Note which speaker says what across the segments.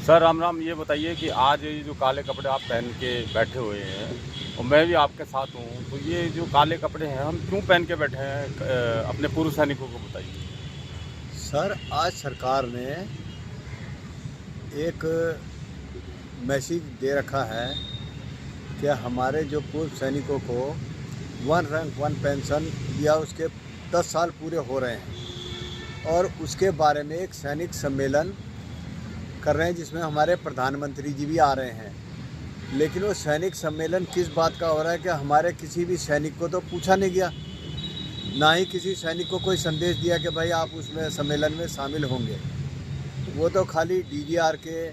Speaker 1: Sir Ram Ram. ये बताइए कि आज ये जो काले कपड़े आप पहन के बैठे हुए हैं और मैं भी आपके साथ हूँ, तो ये जो काले कपड़े हैं हम क्यों पहन के बैठे हैं? अपने पूर्व सैनिकों को बताइए।
Speaker 2: सर, आज सरकार ने एक मैसेज दे रखा है कि हमारे जो पूर्व सैनिकों को वन रैंक वन पेंशन या उसके 10 साल पूरे हो रहे हैं और उसके बारे में एक सैनिक सम्मेलन कर रहे हैं जिसमें हमारे प्रधानमंत्री जी भी आ रहे हैं। लेकिन वो सैनिक सम्मेलन किस बात का हो रहा है कि हमारे किसी भी सैनिक को तो पूछा नहीं गया, ना ही किसी सैनिक को कोई संदेश दिया कि भाई आप उसमें सम्मेलन में शामिल होंगे। वो तो खाली डीजीआर के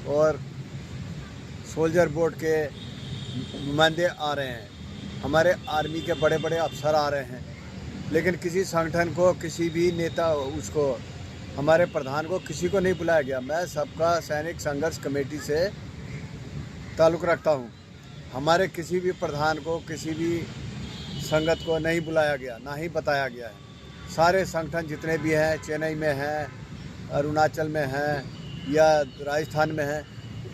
Speaker 2: और सोल्जर बोर्ड के नुमाइंदे आ रहे हैं, हमारे आर्मी के बड़े बड़े अफसर आ रहे हैं, लेकिन किसी संगठन को, किसी भी नेता उसको, हमारे प्रधान को, किसी को नहीं बुलाया गया। मैं सबका सैनिक संघर्ष कमेटी से ताल्लुक़ रखता हूँ। हमारे किसी भी प्रधान को, किसी भी संगत को नहीं बुलाया गया, ना ही बताया गया है। सारे संगठन जितने भी हैं, चेन्नई में हैं, अरुणाचल में हैं या राजस्थान में हैं,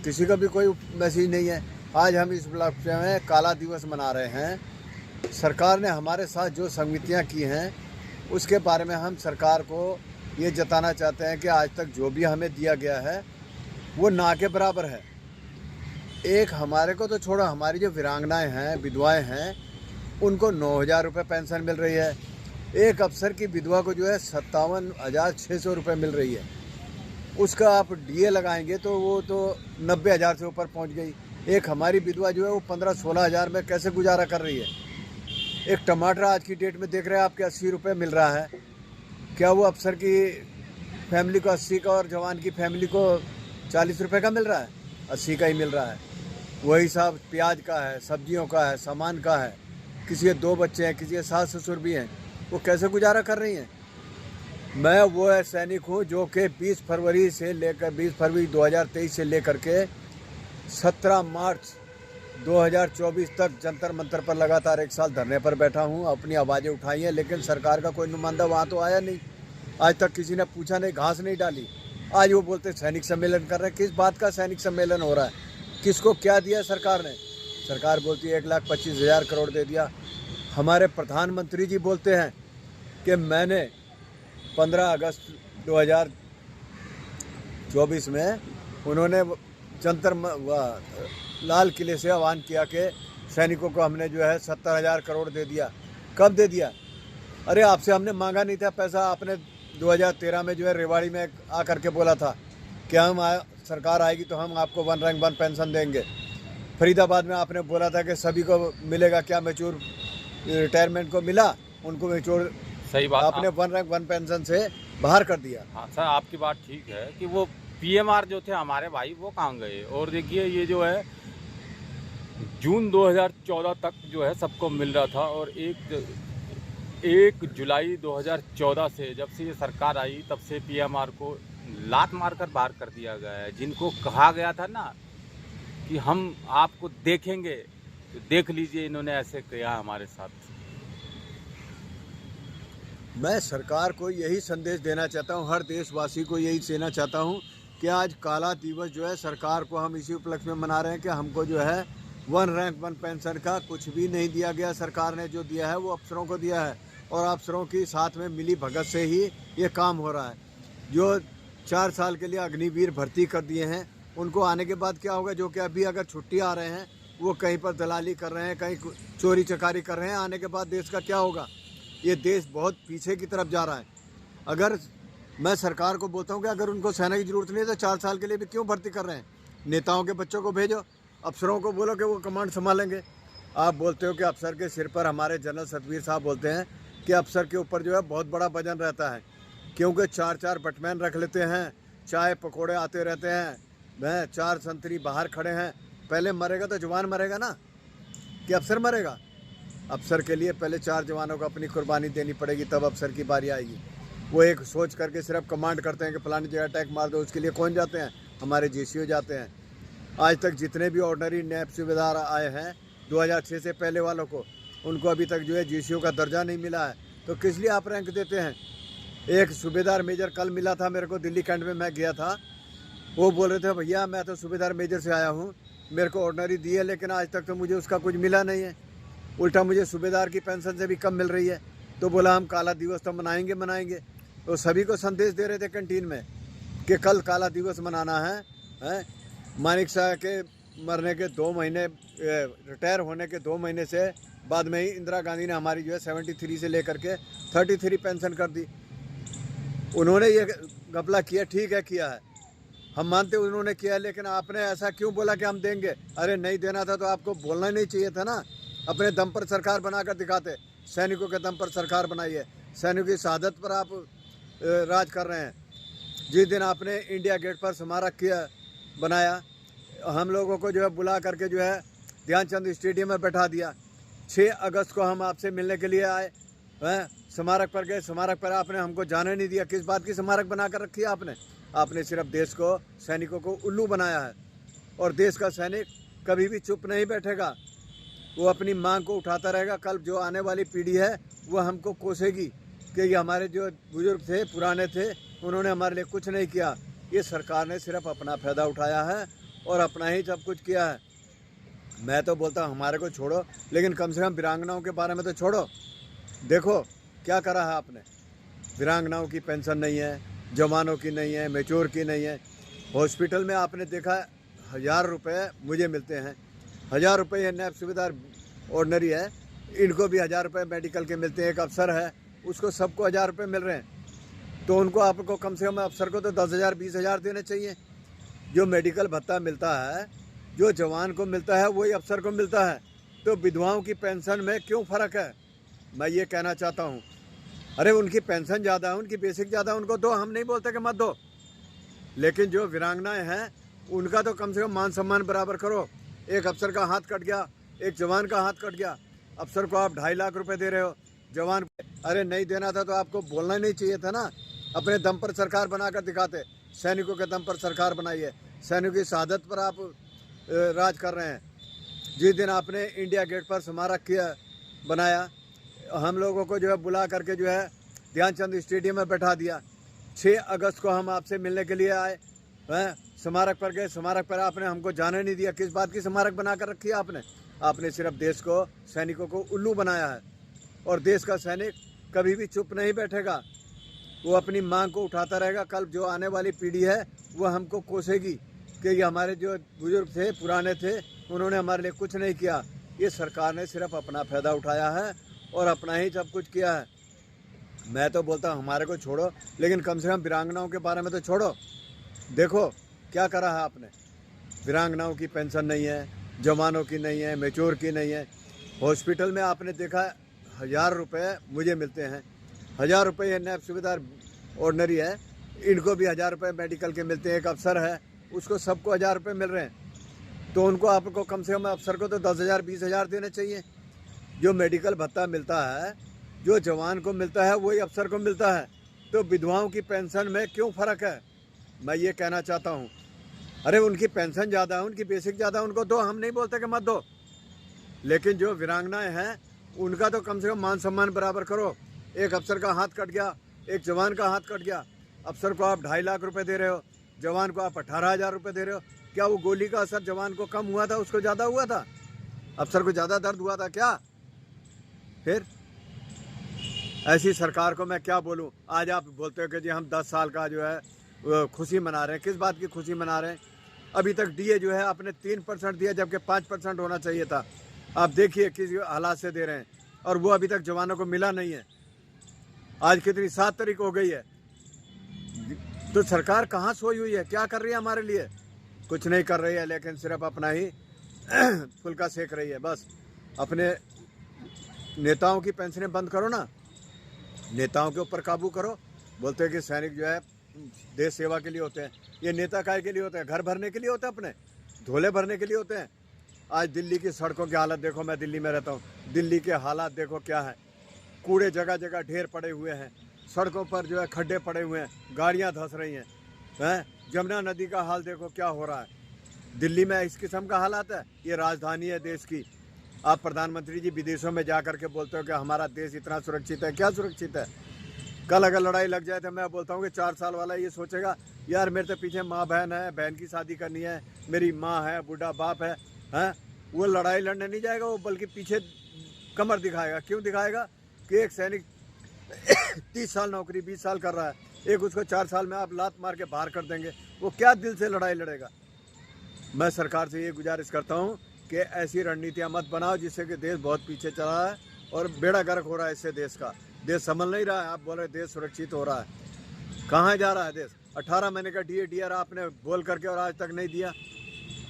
Speaker 2: किसी का भी कोई मैसेज नहीं है। आज हम इस उपलक्ष्य में काला दिवस मना रहे हैं। सरकार ने हमारे साथ जो संगतियाँ की हैं उसके बारे में हम सरकार को ये जताना चाहते हैं कि आज तक जो भी हमें दिया गया है वो ना के बराबर है। एक हमारे को तो छोड़ो, हमारी जो वीरांगनाएँ हैं, विधवाएँ हैं, उनको 9,000 रुपये पेंशन मिल रही है। एक अफसर की विधवा को जो है 57,600 रुपये मिल रही है। उसका आप डीए लगाएंगे तो वो तो 90,000 से ऊपर पहुंच गई। एक हमारी विधवा जो है वो 15-16 हज़ार में कैसे गुजारा कर रही है। एक टमाटर आज की डेट में देख रहे हैं आपके 80 रुपये मिल रहा है। क्या वो अफसर की फैमिली को 80 का और जवान की फैमिली को 40 रुपये का मिल रहा है? 80 का ही मिल रहा है। वही सब प्याज का है, सब्जियों का है, सामान का है। किसी के 2 बच्चे हैं, किसी के सास ससुर भी हैं, वो कैसे गुजारा कर रही हैं। मैं वो सैनिक हूँ जो कि 20 फरवरी 2023 से लेकर के 17 मार्च 2024 तक जंतर मंतर पर लगातार 1 साल धरने पर बैठा हूँ। अपनी आवाज़ें उठाई हैं, लेकिन सरकार का कोई नुमाइंदा वहाँ तो आया नहीं। आज तक किसी ने पूछा नहीं, घास नहीं डाली। आज वो बोलते सैनिक सम्मेलन कर रहे हैं। किस बात का सैनिक सम्मेलन हो रहा है? किसको क्या दिया सरकार ने? सरकार बोलती है 1,25,000 करोड़ दे दिया। हमारे प्रधानमंत्री जी बोलते हैं कि मैंने 15 अगस्त 2024 में उन्होंने लाल किले से आह्वान किया कि सैनिकों को हमने जो है 70,000 करोड़ दे दिया। कब दे दिया? अरे आपसे हमने मांगा नहीं था पैसा। आपने 2013 में जो है रेवाड़ी में आकर के बोला था कि सरकार आएगी तो हम आपको वन रैंक वन पेंशन देंगे। फरीदाबाद में आपने बोला था कि सभी को मिलेगा। क्या मैच्योर रिटायरमेंट को मिला? उनको मैच्योर,
Speaker 1: सही बात।
Speaker 2: आपने वन रैंक वन पेंशन से बाहर कर दिया।
Speaker 1: हाँ सर, आपकी बात ठीक है कि वो पीएमआर जो थे हमारे भाई वो कहाँ गए। और देखिए ये जो है जून 2014 तक जो है सबको मिल रहा था, और 1 जुलाई 2014 से जब से ये सरकार आई तब से पीएमआर को लात मारकर बाहर कर दिया गया है। जिनको कहा गया था ना कि हम आपको देखेंगे, तो देख लीजिए इन्होंने ऐसे किया हमारे साथ।
Speaker 2: मैं सरकार को यही संदेश देना चाहता हूँ, हर देशवासी को यही देना चाहता हूँ कि आज काला दिवस जो है सरकार को हम इसी उपलक्ष्य में मना रहे हैं कि हमको जो है वन रैंक वन पेंशन का कुछ भी नहीं दिया गया। सरकार ने जो दिया है वो अफसरों को दिया है, और अफसरों की साथ में मिली भगत से ही ये काम हो रहा है। जो 4 साल के लिए अग्निवीर भर्ती कर दिए हैं, उनको आने के बाद क्या होगा? जो कि अभी अगर छुट्टी आ रहे हैं वो कहीं पर दलाली कर रहे हैं, कहीं चोरी चकारी कर रहे हैं, आने के बाद देश का क्या होगा? ये देश बहुत पीछे की तरफ जा रहा है। अगर मैं सरकार को बोलता हूँ कि अगर उनको सेना की ज़रूरत नहीं है तो 4 साल के लिए भी क्यों भर्ती कर रहे हैं? नेताओं के बच्चों को भेजो, अफसरों को बोलो कि वो कमांड संभालेंगे। आप बोलते हो कि अफसर के सिर पर, हमारे जनरल सतवीर साहब बोलते हैं कि अफसर के ऊपर जो है बहुत बड़ा वजन रहता है, क्योंकि 4-4 बटमैन रख लेते हैं, चाय पकौड़े आते रहते हैं, वह 4 संतरी बाहर खड़े हैं। पहले मरेगा तो जवान मरेगा ना, कि अफसर मरेगा? अफसर के लिए पहले 4 जवानों को अपनी कुर्बानी देनी पड़ेगी, तब अफसर की बारी आएगी। वो एक सोच करके सिर्फ कमांड करते हैं कि फलानी जगह अटैक मार दो। उसके लिए कौन जाते हैं? हमारे जीसीओ जाते हैं। आज तक जितने भी ऑर्डनरी नैब सूबेदार आए हैं 2006 से पहले वालों को, उनको अभी तक जो है जीसीओ का दर्जा नहीं मिला है। तो किस लिए आप रैंक देते हैं? एक सूबेदार मेजर कल मिला था मेरे को, दिल्ली कैंट में मैं गया था। वो बोल रहे थे भैया मैं तो सूबेदार मेजर से आया हूँ, मेरे को ऑर्डिनरी दी है, लेकिन आज तक तो मुझे उसका कुछ मिला नहीं है। उल्टा मुझे सूबेदार की पेंशन से भी कम मिल रही है। तो बोला हम काला दिवस तो मनाएंगे। तो सभी को संदेश दे रहे थे कैंटीन में कि कल काला दिवस मनाना है। मानिक शाह के मरने के 2 महीने, रिटायर होने के 2 महीने से बाद में ही इंदिरा गांधी ने हमारी जो है 73 से लेकर के 33 पेंशन कर दी। उन्होंने ये घपला किया, ठीक है किया है, हम मानते उन्होंने किया है, लेकिन आपने ऐसा क्यों बोला कि हम देंगे? अरे नहीं देना था तो आपको बोलना ही नहीं चाहिए था ना। अपने दम पर सरकार बनाकर दिखाते। सैनिकों के दम पर सरकार बनाई है, सैनिकों की शहादत पर आप राज कर रहे हैं। जिस दिन आपने इंडिया गेट पर स्मारक किया बनाया, हम लोगों को जो है बुला करके जो है ध्यानचंद स्टेडियम में बैठा दिया। 6 अगस्त को हम आपसे मिलने के लिए आए हैं, स्मारक पर गए, स्मारक पर आपने हमको जाने नहीं दिया। किस बात की स्मारक बना कर रखी है आपने? आपने सिर्फ देश को, सैनिकों को उल्लू बनाया है। और देश का सैनिक कभी भी चुप नहीं बैठेगा, वो अपनी मांग को उठाता रहेगा। कल जो आने वाली पीढ़ी है वो हमको कोसेगी कि ये हमारे जो बुजुर्ग थे, पुराने थे, उन्होंने हमारे लिए कुछ नहीं किया। ये सरकार ने सिर्फ अपना फ़ायदा उठाया है और अपना ही सब कुछ किया है। मैं तो बोलता हूँ हमारे को छोड़ो, लेकिन कम से कम वीरांगनाओं के बारे में तो छोड़ो। देखो क्या करा है आपने। वीरांगनाओं की पेंशन नहीं है, जवानों की नहीं है, मैच्योर की नहीं है। हॉस्पिटल में आपने देखा 1000 रुपये मुझे मिलते हैं, 1000 रुपये ये नैब सूबेदार ऑर्डनरी है, इनको भी 1000 रुपये मेडिकल के मिलते हैं। एक अफसर है उसको सबको 1000 रुपये मिल रहे हैं। तो उनको आपको कम से कम अफसर को तो 10,000 20,000 देने चाहिए। जो मेडिकल भत्ता मिलता है, जो जवान को मिलता है, वही अफसर को मिलता है। तो विधवाओं की पेंशन में क्यों फ़र्क है? मैं ये कहना चाहता हूँ। अरे उनकी पेंशन ज़्यादा है, उनकी बेसिक ज़्यादा है, उनको दो, हम नहीं बोलते कि मत दो। लेकिन जो वीरांगनाएँ हैं उनका तो कम से कम मान सम्मान बराबर करो। एक अफसर का हाथ कट गया, एक जवान का हाथ कट गया, अफसर को आप 2.5 लाख रुपए दे रहे हो, जवान को अरे नहीं देना था तो आपको बोलना ही नहीं चाहिए था ना। अपने दम पर सरकार बनाकर दिखाते। सैनिकों के दम पर सरकार बनाई है, सैनिकों की शहादत पर आप राज कर रहे हैं। जिस दिन आपने इंडिया गेट पर स्मारक किया बनाया, हम लोगों को जो है बुला करके जो है ध्यानचंद स्टेडियम में बैठा दिया। 6 अगस्त को हम आपसे मिलने के लिए आए हैं, स्मारक पर गए, स्मारक पर आपने हमको जाने नहीं दिया। किस बात की स्मारक बना कर रखी है आपने? आपने सिर्फ देश को, सैनिकों को उल्लू बनाया है। और देश का सैनिक कभी भी चुप नहीं बैठेगा, वो अपनी मांग को उठाता रहेगा। कल जो आने वाली पीढ़ी है वो हमको कोसेगी कि ये हमारे जो बुजुर्ग थे, पुराने थे, उन्होंने हमारे लिए कुछ नहीं किया। ये सरकार ने सिर्फ अपना फ़ायदा उठाया है और अपना ही सब कुछ किया है। मैं तो बोलता हूँ हमारे को छोड़ो, लेकिन कम से कम वीरांगनाओं के बारे में तो छोड़ो। देखो क्या करा है आपने। वीरांगनाओं की पेंशन नहीं है, जवानों की नहीं है, मैच्योर की नहीं है। हॉस्पिटल में आपने देखा 1000 रुपये मुझे मिलते हैं, 1000 रुपये ये नैब सूबेदार ऑर्डनरी है, इनको भी 1000 रुपये मेडिकल के मिलते हैं। एक अफसर है उसको सबको 1000 रुपये मिल रहे हैं। तो उनको आपको कम से कम अफसर को तो 10,000 20,000 देने चाहिए। जो मेडिकल भत्ता मिलता है, जो जवान को मिलता है, वही अफसर को मिलता है। तो विधवाओं की पेंशन में क्यों फ़र्क है? मैं ये कहना चाहता हूँ। अरे उनकी पेंशन ज़्यादा है, उनकी बेसिक ज़्यादा है, उनको दो, हम नहीं बोलते कि मत दो। लेकिन जो वीरांगनाएँ हैं उनका तो कम से कम मान सम्मान बराबर करो। एक अफसर का हाथ कट गया, एक जवान का हाथ कट गया, अफसर को आप 2.5 लाख रुपए दे रहे हो, जवान को आप 18,000 रुपये दे रहे हो। क्या वो गोली का असर जवान को कम हुआ था, उसको ज़्यादा हुआ था? अफसर को ज़्यादा दर्द हुआ था क्या? फिर ऐसी सरकार को मैं क्या बोलूं। आज आप बोलते हो कि जी हम 10 साल का जो है खुशी मना रहे हैं। किस बात की खुशी मना रहे हैं? अभी तक डीए जो है आपने 3% दिया, जबकि 5% होना चाहिए था। आप देखिए किस हालात से दे रहे हैं, और वो अभी तक जवानों को मिला नहीं है। आज कितनी 7 तारीख हो गई है। तो सरकार कहाँ सोई हुई है? क्या कर रही है हमारे लिए? कुछ नहीं कर रही है, लेकिन सिर्फ अपना ही फुल्का सेक रही है। बस अपने नेताओं की पेंशनें बंद करो ना, नेताओं के ऊपर काबू करो। बोलते हैं कि सैनिक जो है देश सेवा के लिए होते हैं। ये नेता काय के लिए होते हैं? घर भरने के लिए होते हैं, अपने झोले भरने के लिए होते हैं। आज दिल्ली की सड़कों की हालत देखो, मैं दिल्ली में रहता हूँ, दिल्ली के हालात देखो क्या है। कूड़े जगह जगह ढेर पड़े हुए हैं, सड़कों पर जो है खड्डे पड़े हुए हैं, गाड़ियाँ धंस रही हैं। जमुना नदी का हाल देखो क्या हो रहा है। दिल्ली में इस किस्म का हालात है। ये राजधानी है देश की। आप प्रधानमंत्री जी विदेशों में जा कर के बोलते हो कि हमारा देश इतना सुरक्षित है। क्या सुरक्षित है? कल अगर लड़ाई लग जाए तो मैं बोलता हूँ कि 4 साल वाला ये सोचेगा यार मेरे तो पीछे माँ बहन है, बहन की शादी करनी है, मेरी माँ है, बूढ़ा बाप है, हैं? वो लड़ाई लड़ने नहीं जाएगा, वो बल्कि पीछे कमर दिखाएगा। क्यों दिखाएगा? कि एक सैनिक 30 साल नौकरी 20 साल कर रहा है, एक उसको 4 साल में आप लात मार के बाहर कर देंगे, वो क्या दिल से लड़ाई लड़ेगा। मैं सरकार से ये गुजारिश करता हूँ कि ऐसी रणनीतियाँ मत बनाओ जिससे कि देश बहुत पीछे चला है और बेड़ा गर्क हो रहा है। इससे देश का देश संभल नहीं रहा है। आप बोल रहे देश सुरक्षित हो रहा है, कहाँ जा रहा है देश? 18 महीने का DAR आपने बोल करके और आज तक नहीं दिया।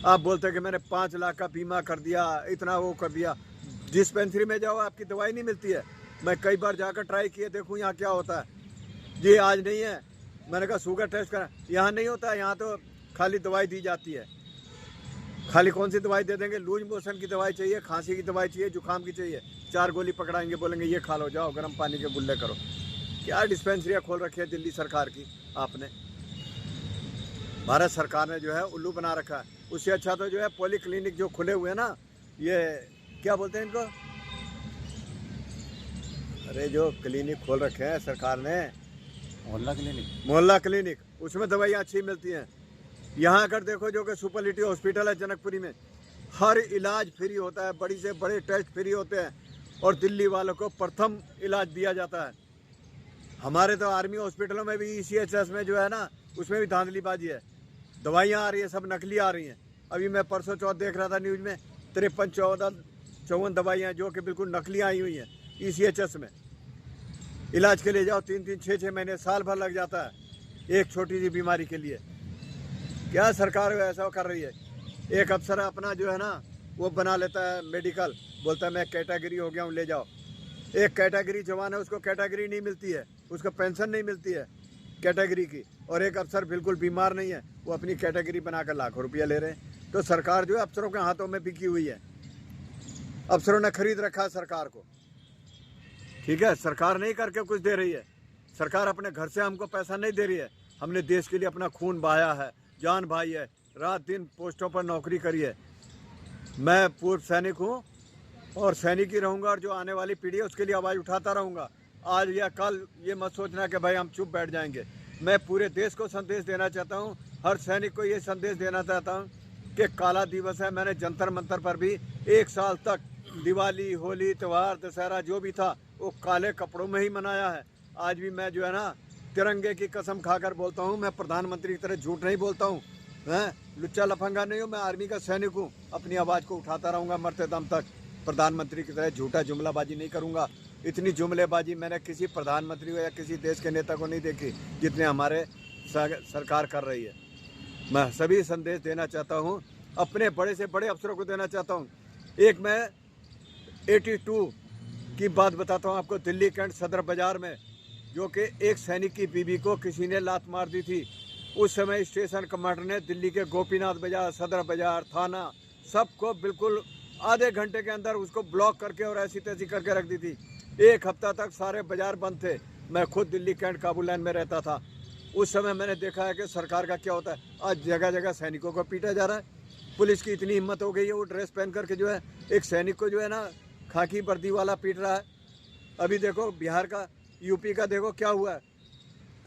Speaker 2: आप बोलते हैं कि मैंने 5 लाख का बीमा कर दिया, इतना वो कर दिया। डिस्पेंसरी में जाओ, आपकी दवाई नहीं मिलती है। मैं कई बार जाकर ट्राई किए, देखूँ यहाँ क्या होता है। जी आज नहीं है, मैंने कहा शुगर टेस्ट करा, यहाँ नहीं होता है। यहाँ तो खाली दवाई दी जाती है। खाली कौन सी दवाई दे देंगे? लूज मोशन की दवाई चाहिए, खांसी की दवाई चाहिए, जुकाम की चाहिए, 4 गोली पकड़ाएंगे, बोलेंगे ये खा लो, जाओ गर्म पानी के गुल्ले करो। क्या डिस्पेंसरियाँ खोल रखी है दिल्ली सरकार की आपने? भारत सरकार ने जो है उल्लू बना रखा है। उससे अच्छा तो जो है पॉली क्लिनिक जो खुले हुए हैं ना, ये क्या बोलते हैं इनको, अरे जो क्लिनिक खोल रखे हैं सरकार ने, मोहल्ला क्लिनिक, उसमें दवाइयाँ अच्छी मिलती हैं। यहाँ अगर देखो जो कि सुपरलिटी हॉस्पिटल है जनकपुरी में, हर इलाज फ्री होता है, बड़ी से बड़े टेस्ट फ्री होते हैं और दिल्ली वालों को प्रथम इलाज दिया जाता है। हमारे तो आर्मी हॉस्पिटलों में भी ECHS में जो है ना, उसमें भी धांधलीबाजी है। दवाइयाँ आ रही है, सब नकली आ रही हैं। अभी मैं परसों चौथ देख रहा था न्यूज़ में, 53-54 दवाइयाँ जो कि बिल्कुल नकली आई हुई हैं ECHS में। इलाज के लिए जाओ 3-3, 6-6 महीने, साल भर लग जाता है एक छोटी सी बीमारी के लिए। क्या सरकार ऐसा कर रही है? एक अफसर अपना जो है ना वो बना लेता है मेडिकल, बोलता है मैं कैटेगरी हो गया हूँ, ले जाओ। एक कैटेगरी जवान है, उसको कैटेगरी नहीं मिलती है, उसको पेंशन नहीं मिलती है कैटेगरी की, और एक अफसर बिल्कुल बीमार नहीं है, वो अपनी कैटेगरी बनाकर लाखों रुपया ले रहे हैं। तो सरकार जो है अफसरों के हाथों में बिकी हुई है। अफसरों ने खरीद रखा है सरकार को। ठीक है, सरकार नहीं करके कुछ दे रही है। सरकार अपने घर से हमको पैसा नहीं दे रही है। हमने देश के लिए अपना खून बहाया है, जान भाई है, रात दिन पोस्टों पर नौकरी करी है। मैं पूर्व सैनिक हूँ और सैनिक ही रहूँगा, और जो आने वाली पीढ़ी है उसके लिए आवाज़ उठाता रहूँगा। आज या कल ये मत सोचना कि भाई हम चुप बैठ जाएंगे। मैं पूरे देश को संदेश देना चाहता हूँ, हर सैनिक को ये संदेश देना चाहता हूँ कि काला दिवस है। मैंने जंतर मंतर पर भी 1 साल तक दिवाली, होली, त्यौहार, दशहरा जो भी था वो काले कपड़ों में ही मनाया है। आज भी मैं जो है ना तिरंगे की कसम खाकर बोलता हूँ, मैं प्रधानमंत्री की तरह झूठ नहीं बोलता हूँ, हैं? लुच्चा लफंगा नहीं हूँ, मैं आर्मी का सैनिक हूँ। अपनी आवाज़ को उठाता रहूँगा मरते दम तक। प्रधानमंत्री की तरह झूठा जुमलाबाजी नहीं करूँगा। इतनी जुमलेबाजी मैंने किसी प्रधानमंत्री को या किसी देश के नेता को नहीं देखी जितने हमारे सरकार कर रही है। मैं सभी संदेश देना चाहता हूँ, अपने बड़े से बड़े अफसरों को देना चाहता हूँ। एक मैं 82 की बात बताता हूँ आपको। दिल्ली कैंट सदर बाज़ार में जो कि एक सैनिक की बीवी को किसी ने लात मार दी थी। उस समय स्टेशन कमांडर ने दिल्ली के गोपीनाथ बाज़ार, सदर बाज़ार, थाना सबको बिल्कुल आधे घंटे के अंदर उसको ब्लॉक करके और ऐसी तैसी करके रख दी थी। 1 हफ्ता तक सारे बाज़ार बंद थे। मैं खुद दिल्ली कैंट काबुल लाइन में रहता था। उस समय मैंने देखा है कि सरकार का क्या होता है। आज जगह जगह सैनिकों को पीटा जा रहा है। पुलिस की इतनी हिम्मत हो गई है, वो ड्रेस पहन करके जो है एक सैनिक को जो है ना खाकी वर्दी वाला पीट रहा है। अभी देखो बिहार का, यूपी का देखो क्या हुआ है।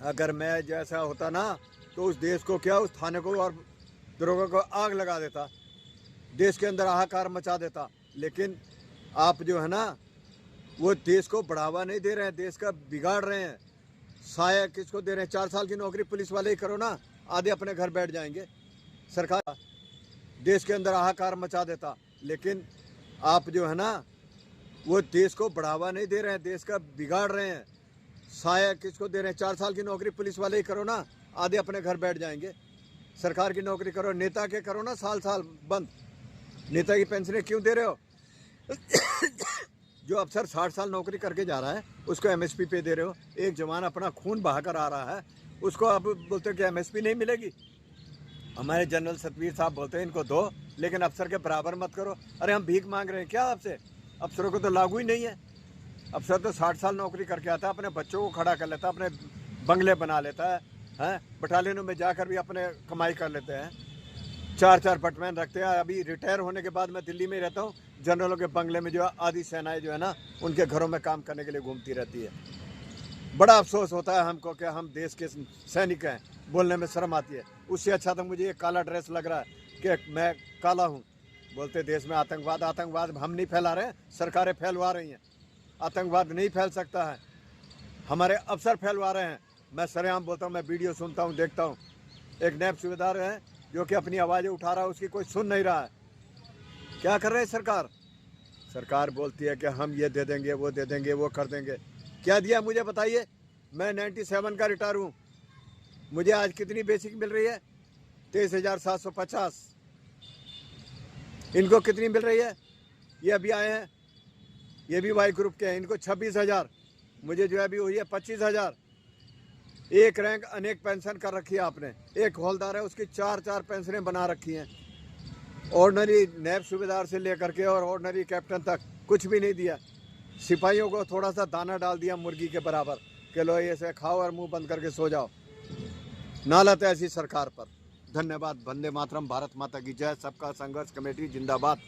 Speaker 2: अगर मैं जैसा होता ना तो उस देश को क्या, उस थाने को और दरोगा को आग लगा देता, देश के अंदर हाहाकार मचा देता। लेकिन आप जो है ना वो देश को बढ़ावा नहीं दे रहे हैं, देश का बिगाड़ रहे हैं। साया किसको दे रहे हैं? 4 साल की नौकरी पुलिस वाले ही करो ना, आधे अपने घर बैठ जाएंगे। सरकार देश के अंदर हाहाकार मचा देता। लेकिन आप जो है ना वो देश को बढ़ावा नहीं दे रहे हैं, देश का बिगाड़ रहे हैं। साया किसको दे रहे हैं? 4 साल की नौकरी पुलिस वाले ही करो ना, आधे अपने घर बैठ जाएंगे। सरकार की नौकरी करो, नेता के करो ना साल साल बंद। नेता की पेंशनें क्यों दे रहे हो? जो अफसर 60 साल नौकरी करके जा रहा है उसको MSP पे दे रहे हो। एक जवान अपना खून बहाकर आ रहा है, उसको अब बोलते हो कि MSP नहीं मिलेगी। हमारे जनरल सतवीर साहब बोलते हैं इनको दो, लेकिन अफसर के बराबर मत करो। अरे हम भीख मांग रहे हैं क्या आपसे? अफसरों को तो लागू ही नहीं है। अफसर तो 60 साल नौकरी करके आता है, अपने बच्चों को खड़ा कर लेता है, अपने बंगले बना लेता है, बटालियनों में जाकर भी अपने कमाई कर लेते हैं। 4-4 पटमैन रखते हैं। अभी रिटायर होने के बाद मैं दिल्ली में ही रहता हूँ। जनरलों के बंगले में जो है आधी सेनाएं जो है ना उनके घरों में काम करने के लिए घूमती रहती है। बड़ा अफसोस होता है हमको कि हम देश के सैनिक हैं, बोलने में शर्म आती है। उससे अच्छा तो मुझे ये काला ड्रेस लग रहा है कि मैं काला हूँ। बोलते देश में आतंकवाद, आतंकवाद हम नहीं फैला रहे हैं, सरकारें फैलवा रही हैं। आतंकवाद नहीं फैल सकता है, हमारे अफसर फैलवा रहे हैं। मैं सरेआम बोलता हूँ, मैं वीडियो सुनता हूँ, देखता हूँ। एक नैब सूबेदार है जो कि अपनी आवाज़ें उठा रहा है, उसकी कोई सुन नहीं रहा है। क्या कर रहे हैं सरकार? सरकार बोलती है कि हम ये दे देंगे, वो दे देंगे, वो कर देंगे। क्या दिया मुझे बताइए? मैं 97 का रिटायर हूँ। मुझे आज कितनी बेसिक मिल रही है? 23,750। इनको कितनी मिल रही है? ये अभी आए हैं, ये भी वाई ग्रुप के हैं, इनको 26,000। मुझे जो है अभी हुई है 25,000। एक रैंक अनेक पेंशन कर रखी है आपने। एक हौलदार है, उसकी 4-4 पेंशनें बना रखी हैं। ऑर्डनरी नैब सूबेदार से लेकर के और ऑर्डनरी कैप्टन तक कुछ भी नहीं दिया। सिपाहियों को थोड़ा सा दाना डाल दिया मुर्गी के बराबर कि लो ये से खाओ और मुंह बंद करके सो जाओ। नालत है ऐसी सरकार पर। धन्यवाद। वंदे मातरम। भारत माता की जय। सबका संघर्ष कमेटी जिंदाबाद।